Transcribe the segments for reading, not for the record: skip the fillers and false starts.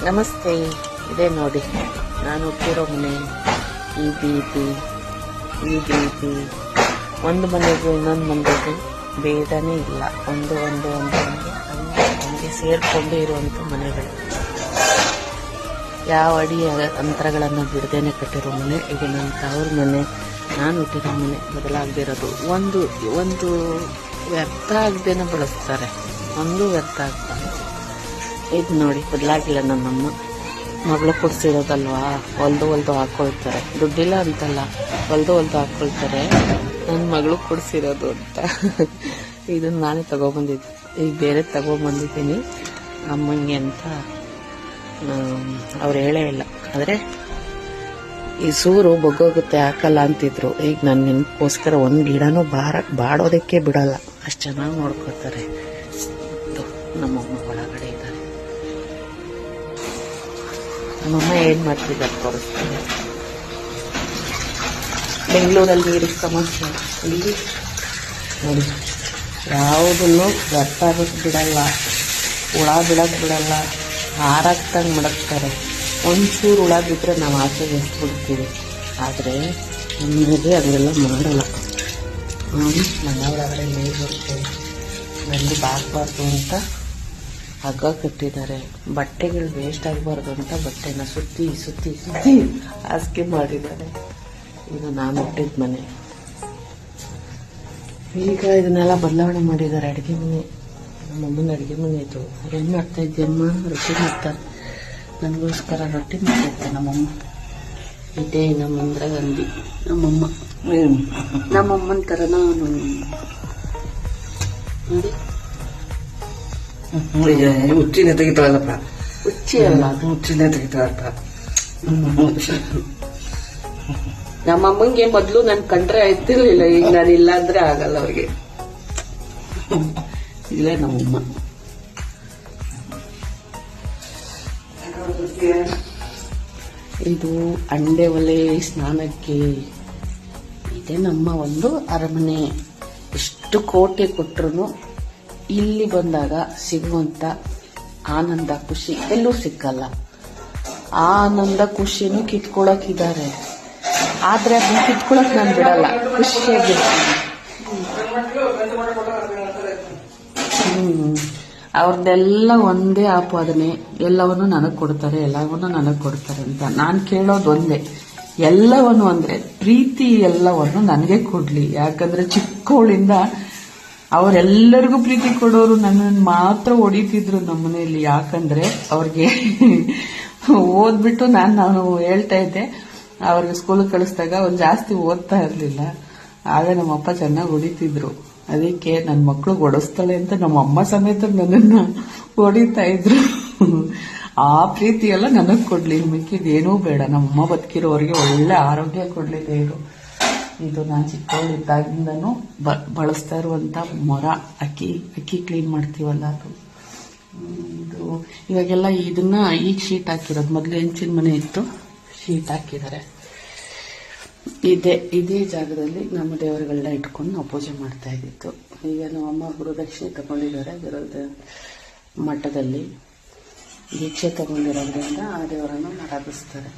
ನಮಸ್ತೆ. ಇದೇ ನೋಡಿ ನಾನು ಹುಟ್ಟಿರೋ ಮನೆ. ಈ ಬೀದಿ ಒಂದು ಮನೆಗೂ ಇನ್ನೊಂದು ಮನೆಗೂ ಭೇದನೇ ಇಲ್ಲ. ಒಂದು ಹಂಗೆ ಸೇರ್ಕೊಂಡು ಇರುವಂಥ ಮನೆಗಳು. ಯಾವ ಅಡಿ ಅಂತರಗಳನ್ನು ಬಿಡದೇನೆ ಕಟ್ಟಿರೋ ಮನೆ. ಇದು ನನ್ನ ತವ್ರ ಮನೆ, ನಾನು ಹುಟ್ಟಿರೋ ಮನೆ. ಬದಲಾಗದಿರೋದು ಒಂದು ವ್ಯರ್ಥ ಆಗದೇನೆ ಬಳಸ್ತಾರೆ, ಒಂದು ವ್ಯರ್ಥ ಆಗ್ತಾರೆ. ಇದು ನೋಡಿ ಬದಲಾಗಿಲ್ಲ. ನಮ್ಮಮ್ಮ ಮಗಳು ಕೊಡ್ಸಿರೋದಲ್ವಾ, ಹೊಲ್ದು ಹಾಕೊಳ್ತಾರೆ. ದುಡ್ಡಿಲ್ಲ ಅಂತಲ್ಲ, ಹೊಲ್ದು ಹಾಕೊಳ್ತಾರೆ. ನನ್ನ ಮಗಳು ಕೊಡ್ಸಿರೋದು ಅಂತ. ಇದನ್ನ ನಾನೇ ತಗೊಬಂದಿದ್ದೆ. ಈಗ ಬೇರೆ ತಗೊಬಂದಿದ್ದೀನಿ ಅಮ್ಮಂಗೆ ಅಂತ. ಅವ್ರು ಹೇಳೇ ಇಲ್ಲ. ಆದರೆ ಈ ಸೂರು ಬೊಗ್ಗೋಗುತ್ತೆ ಹಾಕಲ್ಲ ಅಂತಿದ್ರು. ಈಗ ನನ್ನ ನೆನಪೋಸ್ಕರ ಒಂದು ಗಿಡನೂ ಬಾಡೋದಕ್ಕೆ ಬಿಡಲ್ಲ, ಅಷ್ಟು ಚೆನ್ನಾಗಿ ನೋಡ್ಕೊತಾರೆ. ನಮ್ಮಮ್ಮ ಒಳಗಡೆ ಇದ್ದಾರೆ. ನಮ್ಮಮ್ಮ ಏನ್ ಮಾಡ್ತಿದ್ದಾರೆ ತೋರಿಸ್ತಾರೆ. ಬೆಂಗಳೂರಲ್ಲಿ ನೀರಿನ ಸಮಸ್ಯೆ. ಇಲ್ಲಿ ನೋಡಿ, ಯಾವುದನ್ನು ವ್ಯರ್ಥ ಆಗಕ್ಕೆ ಬಿಡಲ್ಲ, ಹುಳ ಬಿಡಕ್ಕೆ ಬಿಡಲ್ಲ, ಹಾರಾಕ್ತಂಗೆ ಮಡಗ್ತಾರೆ. ಒಂಚೂರು ಹುಳ ಬಿದ್ದರೆ ನಾವು ಆಚೆಗೆ ಎಸ್ಬಿಡ್ತೀವಿ. ಆದರೆ ನಮಗೆ ಅದೆಲ್ಲ ಮಾಡಲ್ಲ. ಮನೆ ಒಳಗಡೆ ನೀರು ಬರ್ತೇವೆ, ನಲ್ಲಿ ಬಾಗಬಾರ್ದು ಅಂತ ಹಗ್ಗ ಕಟ್ಟಿದ್ದಾರೆ. ಬಟ್ಟೆಗಳು ವೇಸ್ಟ್ ಆಗಬಾರ್ದು ಅಂತ ಬಟ್ಟೆನ ಸುತ್ತಿ ಹಾಸಿಗೆ ಮಾಡಿದ್ದಾರೆ. ಇದು ನಾನು ಹುಟ್ಟಿದ ಮನೆ. ಈಗ ಇದನ್ನೆಲ್ಲ ಬದಲಾವಣೆ ಮಾಡಿದ್ದಾರೆ. ಅಡುಗೆ ಮನೆ, ನಮ್ಮಮ್ಮನ ಅಡುಗೆ ಮನೆ ಇದು. ಏನು ಮಾಡ್ತಾ ಇದ್ದೆಮ್ಮ? ರೊಟ್ಟಿ ಮಾಡ್ತಾರೆ. ನನಗೋಸ್ಕರ ರೊಟ್ಟಿ ಮಾಡ್ತಿದ್ದೆ ನಮ್ಮಮ್ಮ. ಇದೇ ನಮ್ಮ ಇಂದಿರಾ ಗಾಂಧಿ ನಮ್ಮಮ್ಮನ ಥರ ನಾನು ನೋಡಿ. ಹುಚ್ಚಿನ ತೆಗಿತಾಳಲ್ಲಪ್ಪ, ಹುಚ್ಚಿ ಅಲ್ಲ, ಹುಚ್ಚಿನ ತೆಗಿತಾಳಪ್ಪ. ನಮ್ಮಮ್ಮಂಗೆ ಮೊದಲು ನನ್ ಕಂಡ್ರೆ ಆಯ್ತಿರ್ಲಿಲ್ಲ. ಈಗ ನಾನು ಇಲ್ಲ ಅಂದ್ರೆ ಆಗಲ್ಲ ಅವ್ರಿಗೆ. ಇಲ್ಲೇ ನಮ್ಮಮ್ಮ. ಇದು ಅಂಡೆ ಒಲೆ ಸ್ನಾನಕ್ಕೆ. ಇದೇ ನಮ್ಮ ಒಂದು ಅರಮನೆ. ಎಷ್ಟು ಕೋಟೆ ಕೊಟ್ಟರು ಇಲ್ಲಿ ಬಂದಾಗ ಸಿಗುವಂತ ಆನಂದ, ಖುಷಿ ಎಲ್ಲೂ ಸಿಕ್ಕಲ್ಲ. ಆ ಆನಂದ ಖುಷಿನೂ ಕಿತ್ಕೊಳಕಿದ್ದಾರೆ. ಆದ್ರೆ ಅದನ್ನ ಕಿತ್ಕೊಳಕ್ ನಾನು ಬಿಡಲ್ಲ, ಖುಷಿಯಾಗಿರ್ತೀನಿ. ಅವ್ರದ್ದೆಲ್ಲ ಒಂದೇ ಆಪಾದನೆ, ಎಲ್ಲವನ್ನು ನನಗ್ ಕೊಡ್ತಾರೆ ಅಂತ. ನಾನು ಕೇಳೋದು ಒಂದೇ, ಎಲ್ಲವನ್ನು ಅಂದ್ರೆ ಪ್ರೀತಿ ಎಲ್ಲವನ್ನು ನನಗೆ ಕೊಡ್ಲಿ. ಯಾಕಂದ್ರೆ ಚಿಕ್ಕವಳಿಂದ ಅವರೆಲ್ಲರಿಗೂ ಪ್ರೀತಿ ಕೊಡೋರು, ನನ್ನನ್ನು ಮಾತ್ರ ಹೊಡಿತಿದ್ರು ನಮ್ಮನೆಯಲ್ಲಿ. ಯಾಕಂದ್ರೆ ಅವ್ರಿಗೆ ಓದ್ಬಿಟ್ಟು ನಾನು ಹೇಳ್ತಾ ಇದ್ದೆ, ಅವ್ರಿಗೆ ಸ್ಕೂಲ್ ಕಳಿಸಿದಾಗ ಒಂದು ಜಾಸ್ತಿ ಓದ್ತಾ ಇರ್ಲಿಲ್ಲ. ಆಗ ನಮ್ಮಪ್ಪ ಚೆನ್ನಾಗಿ ಹೊಡಿತಿದ್ರು. ಅದಕ್ಕೆ ನನ್ನ ಮಕ್ಕಳು ಹೊಡಿಸ್ತಾಳೆ ಅಂತ ನಮ್ಮಮ್ಮ ಸಮೇತ ನನ್ನನ್ನ ಹೊಡಿತಾ ಇದ್ರು. ಆ ಪ್ರೀತಿ ಎಲ್ಲ ನನಗ್ ಕೊಡ್ಲಿ, ಮಿಕ್ಕಿದೇನೂ ಬೇಡ. ನಮ್ಮಮ್ಮ ಬದುಕಿರೋರಿಗೆ ಒಳ್ಳೆ ಆರೋಗ್ಯ ಕೊಡ್ಲಿ ದೇವರು. ಇದು ನಾನು ಚಿಕ್ಕವಳಿದ್ದಾಗಿಂದನೂ ಬಳಸ್ತಾ ಇರುವಂತ ಮೊರ, ಅಕ್ಕಿ ಕ್ಲೀನ್ ಮಾಡ್ತೀವಲ್ಲ ಅದು. ಇದು ಇವಾಗೆಲ್ಲ ಇದನ್ನ ಈಗ ಶೀಟ್ ಹಾಕಿರೋದು. ಮೊದಲು ಹೆಂಚಿನ ಮನೆ ಇತ್ತು, ಶೀಟ್ ಹಾಕಿದ್ದಾರೆ. ಇದೇ ಜಾಗದಲ್ಲಿ ನಮ್ಮ ದೇವರುಗಳನ್ನ ಇಟ್ಕೊಂಡು ನಾವು ಪೂಜೆ ಮಾಡ್ತಾ ಇದ್ದಿತ್ತು. ಈಗ ನಮ್ಮಮ್ಮ ಒಬ್ಬರು ದಕ್ಷಿಣೆ ತಗೊಂಡಿದ್ದಾರೆ. ಅದರದ ಮಠದಲ್ಲಿ ದೀಕ್ಷೆ ತಗೊಂಡಿರೋದ್ರಿಂದ ಆ ದೇವರನ್ನು ಆರಾಧಿಸ್ತಾರೆ.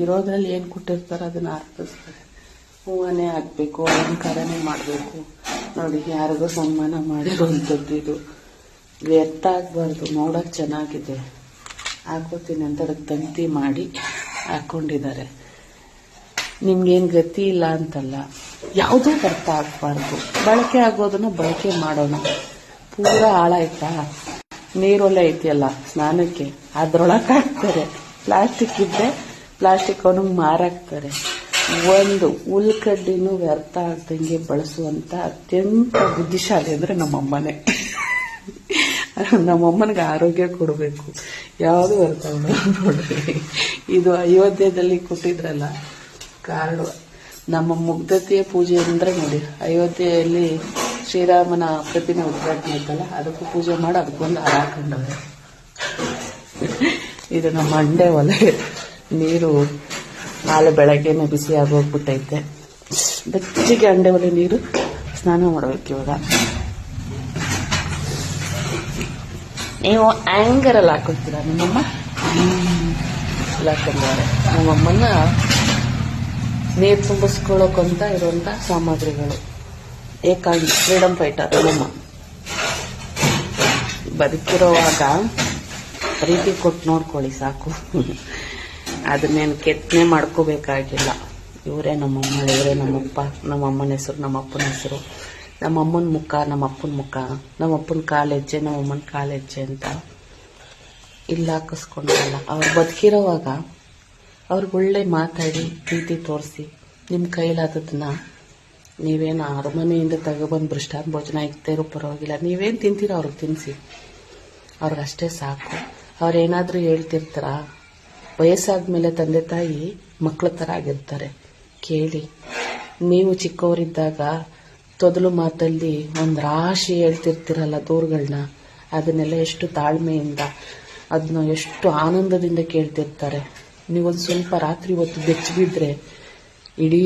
ಇರೋದ್ರಲ್ಲಿ ಏನು ಕೊಟ್ಟಿರ್ತಾರೆ ಅದನ್ನ ಆರಾಧಿಸ್ತಾರೆ. ಹೂವನ್ನೇ ಹಾಕ್ಬೇಕು, ಅಲಂಕಾರನೇ ಮಾಡಬೇಕು. ನೋಡಿ, ಯಾರಿಗೂ ಸನ್ಮಾನ ಮಾಡಿರುವಂಥದ್ದು. ಇದು ವ್ಯರ್ಥ ಆಗಬಾರ್ದು, ನೋಡಕ್ ಚೆನ್ನಾಗಿದೆ. ಹಾಕೋತೀನಿ ಅಂತ ಅದಕ್ಕೆ ತಂತಿ ಮಾಡಿ ಹಾಕೊಂಡಿದ್ದಾರೆ. ನಿಮ್ಗೇನು ಗತಿ ಇಲ್ಲ ಅಂತಲ್ಲ, ಯಾವುದೂ ವ್ಯರ್ಥ ಆಗಬಾರ್ದು. ಬಳಕೆ ಆಗೋದನ್ನ ಬಳಕೆ ಮಾಡೋಣ. ಪೂರಾ ಹಾಳಾಯ್ತಾ, ನೀರೊಲೆ ಐತಿಯಲ್ಲ ಸ್ನಾನಕ್ಕೆ, ಅದ್ರೊಳಗೆ ಹಾಕ್ತಾರೆ. ಪ್ಲಾಸ್ಟಿಕ್ ಇದ್ರೆ ಪ್ಲಾಸ್ಟಿಕ್ ಅವನಿಗೆ ಮಾರಾಕ್ತಾರೆ. ಒಂದು ಉಲ್ಕಡ್ಡಿನೂ ವ್ಯರ್ಥ ಆಗ್ದಂಗೆ ಬಳಸುವಂತ ಅತ್ಯಂತ ಬುದ್ಧಿಶಾಲಿ ಅಂದ್ರೆ ನಮ್ಮಮ್ಮನೇ. ನಮ್ಮಮ್ಮನಿಗೆ ಆರೋಗ್ಯ ಕೊಡಬೇಕು, ಯಾವುದು ವ್ಯರ್ಥ ನೋಡ್ರಿ. ಇದು ಅಯೋಧ್ಯೆಯಲ್ಲಿ ಕೊಟ್ಟಿದ್ರಲ್ಲ ಕಾರ್ಡು, ನಮ್ಮ ಮುಗ್ಧತೆಯ ಪೂಜೆ ಅಂದ್ರೆ ನೋಡಿ, ಅಯೋಧ್ಯೆಯಲ್ಲಿ ಶ್ರೀರಾಮನ ಪ್ರತಿಮೆ ಉದ್ಘಾಟನೆ ಇತ್ತಲ್ಲ, ಅದಕ್ಕೂ ಪೂಜೆ ಮಾಡಿ ಅದಕ್ಕೊಂದು ಹಾರ ಹಾಕೊಂಡವ್ರೆ. ಇದು ನಮ್ಮ ಅಂಡೆ ಒಲೆ. ನೀರು ನಾಳೆ ಬೆಳಗ್ಗೆನೆ ಬಿಸಿ ಆಗೋಗ್ಬಿಟ್ಟೈತೆ. ಬೆಚ್ಚಗೆ ಅಂಡೆ ಒಲೆ ನೀರು ಸ್ನಾನ ಮಾಡ್ಬೇಕು ಇವಾಗ. ನೀವು ಆಂಗರಲ್ಲಿ ಹಾಕೋತೀರಾ ನಿಮ್ಮಮ್ಮ? ಬಿಸಿಲಾಕಂದವ್ರೆ. ನಮ್ಮಮ್ಮನ ನೀರು ತುಂಬಿಸ್ಕೊಳ್ಳೋಕಂತ ಇರುವಂತ ಸಾಮಗ್ರಿಗಳು. ಏಕಾಂಗಿ ಫ್ರೀಡಮ್ ಫೈಟರ್ ನಮ್ಮಮ್ಮ. ಬದುಕಿರೋವಾಗ ಪ್ರೀತಿ ಕೊಟ್ಟು ನೋಡ್ಕೊಳ್ಳಿ ಸಾಕು. ಅದನ್ನೇನು ಕೆತ್ತನೆ ಮಾಡ್ಕೋಬೇಕಾಗಿಲ್ಲ. ಇವರೇ ನಮ್ಮಮ್ಮ, ಇವರೇ ನಮ್ಮಪ್ಪ. ನಮ್ಮಮ್ಮನ ಹೆಸರು, ನಮ್ಮಪ್ಪನ ಹೆಸರು, ನಮ್ಮಮ್ಮನ ಮುಖ, ನಮ್ಮಪ್ಪನ ಮುಖ, ನಮ್ಮಪ್ಪನ ಕಾಲೆಜ್ಜೆ, ನಮ್ಮಮ್ಮನ ಕಾಲೆಜ್ಜೆ ಅಂತ ಇಲ್ಲ ಹಾಕಿಸ್ಕೊಂಡಲ್ಲ. ಅವ್ರು ಬದುಕಿರೋವಾಗ ಅವ್ರಿಗೆ ಒಳ್ಳೆ ಮಾತಾಡಿ ಪ್ರೀತಿ ತೋರಿಸಿ, ನಿಮ್ಮ ಕೈಲಾದದನ್ನ ನೀವೇನು ಅರಮನೆಯಿಂದ ತಗೊಬಂದು ಭ್ರಷ್ಟಾನ್ ಭೋಜನ ಇಕ್ತಾರೋ ಪರವಾಗಿಲ್ಲ, ನೀವೇನು ತಿಂತೀರೋ ಅವ್ರಿಗೆ ತಿನ್ನಿಸಿ. ಅವ್ರಿಗಷ್ಟೇ ಸಾಕು. ಅವ್ರೇನಾದರೂ ಹೇಳ್ತಿರ್ತಾರ, ವಯಸ್ಸಾದ್ಮೇಲೆ ತಂದೆ ತಾಯಿ ಮಕ್ಕಳ ಥರ ಆಗಿರ್ತಾರೆ. ಕೇಳಿ, ನೀವು ಚಿಕ್ಕವರಿದ್ದಾಗ ತೊದಲು ಮಾತಲ್ಲಿ ಒಂದು ರಾಶಿ ಹೇಳ್ತಿರ್ತಿರಲ್ಲ ದೂರುಗಳನ್ನ, ಅದನ್ನೆಲ್ಲ ಎಷ್ಟು ತಾಳ್ಮೆಯಿಂದ ಅದನ್ನ ಎಷ್ಟು ಆನಂದದಿಂದ ಕೇಳ್ತಿರ್ತಾರೆ. ನೀವೊಂದು ಸ್ವಲ್ಪ ರಾತ್ರಿ ಹೊತ್ತು ಬೆಚ್ಚಬಿದ್ರೆ ಇಡೀ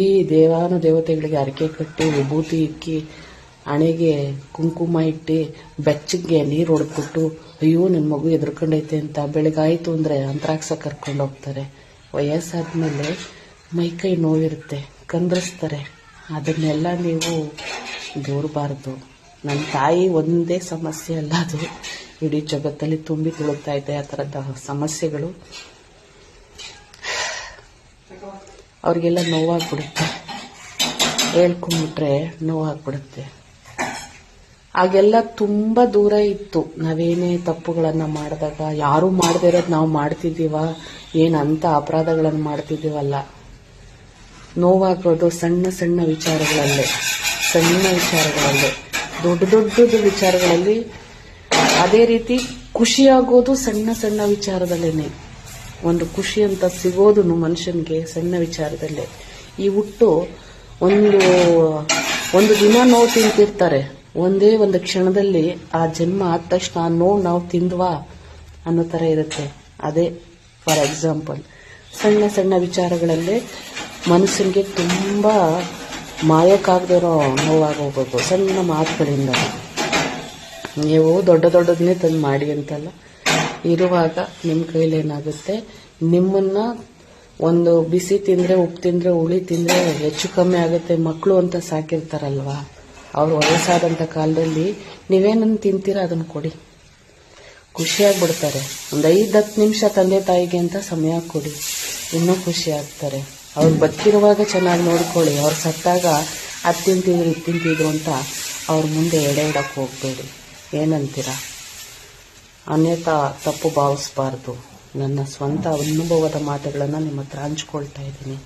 ದೇವತೆಗಳಿಗೆ ಅರಕೆ ಕಟ್ಟಿ ವಿಭೂತಿ ಇಕ್ಕಿ ಹಣೆಗೆ ಕುಂಕುಮ ಇಟ್ಟು ಬೆಚ್ಚಗೆ ನೀರು ಹೊಡೆದ್ಬಿಟ್ಟು ಅಯ್ಯೋ ನನ್ನ ಮಗು ಎದ್ರಕೊಂಡೈತೆ ಅಂತ ಬೆಳಗಾಯಿತು ಅಂದರೆ ಅಂತರಾಕ್ಷ ಕರ್ಕೊಂಡು ಹೋಗ್ತಾರೆ. ವಯಸ್ಸಾದ್ಮೇಲೆ ಮೈಕೈ ನೋವಿರುತ್ತೆ, ಕಂದ್ರಿಸ್ತಾರೆ. ಅದನ್ನೆಲ್ಲ ನೀವು ದೂರಬಾರ್ದು. ನನ್ನ ತಾಯಿ ಒಂದೇ ಸಮಸ್ಯೆ ಅಲ್ಲ, ಅದು ಇಡೀ ಜಗತ್ತಲ್ಲಿ ತುಂಬಿ ತುಳುಕ್ತಾ ಇದೆ ಆ ಥರದ ಸಮಸ್ಯೆಗಳು. ಅವ್ರಿಗೆಲ್ಲ ನೋವಾಗ್ಬಿಡುತ್ತೆ, ಹೇಳ್ಕೊಂಡ್ಬಿಟ್ರೆ ನೋವಾಗ್ಬಿಡುತ್ತೆ. ಆಗೆಲ್ಲ ತುಂಬ ದೂರ ಇತ್ತು. ನಾವೇನೇ ತಪ್ಪುಗಳನ್ನು ಮಾಡಿದಾಗ ಯಾರೂ ಮಾಡದೇ ಇರೋದು ನಾವು ಮಾಡ್ತಿದ್ದೀವ, ಏನಂತ ಅಪರಾಧಗಳನ್ನು ಮಾಡ್ತಿದ್ದೀವಲ್ಲ. ನೋವಾಗೋದು ಸಣ್ಣ ಸಣ್ಣ ವಿಚಾರಗಳಲ್ಲೇ, ದೊಡ್ಡ ದೊಡ್ಡ ವಿಚಾರಗಳಲ್ಲಿ. ಅದೇ ರೀತಿ ಖುಷಿಯಾಗೋದು ಸಣ್ಣ ಸಣ್ಣ ವಿಚಾರದಲ್ಲೇನೆ. ಒಂದು ಖುಷಿ ಅಂತ ಸಿಗೋದು ಮನುಷ್ಯನಿಗೆ ಸಣ್ಣ ವಿಚಾರದಲ್ಲೇ. ಈ ಹುಟ್ಟು ಒಂದು ದಿನ ನೋವು ತಿಂತಿರ್ತಾರೆ, ಒಂದೇ ಒಂದು ಕ್ಷಣದಲ್ಲಿ ಆ ಜನ್ಮ ಆದ ತಕ್ಷಣ ಆ ನೋವು ನಾವು ತಿಂದ್ವಾ ಅನ್ನೋ ಥರ ಇರುತ್ತೆ. ಅದೇ ಫಾರ್ ಎಕ್ಸಾಂಪಲ್ ಸಣ್ಣ ಸಣ್ಣ ವಿಚಾರಗಳಲ್ಲೇ ಮನುಷ್ಯನಿಗೆ ತುಂಬ ಮಾಯಕ್ಕಾಗದಿರೋ ನೋವಾಗೋಗ್ಬೋದು ಸಣ್ಣ ಮಾತುಗಳಿಂದ. ನೀವು ದೊಡ್ಡದನ್ನೇ ತಂದು ಮಾಡಿ ಅಂತಲ್ಲ, ಇರುವಾಗ ನಿಮ್ಮ ಕೈಲೇನಾಗುತ್ತೆ, ನಿಮ್ಮನ್ನ ಒಂದು ಬಿಸಿ ತಿಂದರೆ, ಉಪ್ಪು ತಿಂದರೆ, ಹುಳಿ ತಿಂದರೆ ಹೆಚ್ಚು ಕಮ್ಮಿ ಆಗುತ್ತೆ. ಮಕ್ಕಳು ಅಂತ ಸಾಕಿರ್ತಾರಲ್ವಾ, ಅವ್ರು ವಯಸ್ಸಾದಂಥ ಕಾಲದಲ್ಲಿ ನೀವೇನನ್ನು ತಿಂತೀರ ಅದನ್ನು ಕೊಡಿ, ಖುಷಿಯಾಗ್ಬಿಡ್ತಾರೆ. ಒಂದು 5-10 ನಿಮಿಷ ತಂದೆ ತಾಯಿಗೆ ಅಂತ ಸಮಯ ಕೊಡಿ, ಇನ್ನೂ ಖುಷಿ ಆಗ್ತಾರೆ. ಅವ್ರು ಬದುಕಿರುವಾಗ ಚೆನ್ನಾಗಿ ನೋಡ್ಕೊಳ್ಳಿ. ಅವ್ರು ಸತ್ತಾಗ ಅದು ತಿಂತಿದ್ರು ಇದು ತಿಂತಿದ್ರು ಅಂತ ಅವ್ರ ಮುಂದೆ ಎಡೆ ಇಡಕ್ಕೆ ಹೋಗಬೇಡಿ. ಏನಂತೀರ? ಅನ್ಯತಾ ತಪ್ಪು ಭಾವಿಸಬಾರ್ದು. ನನ್ನ ಸ್ವಂತ ಅನುಭವದ ಮಾತುಗಳನ್ನು ನಿಮ್ಮ ಹತ್ರ ಹಂಚ್ಕೊಳ್ತಾ ಇದ್ದೀನಿ.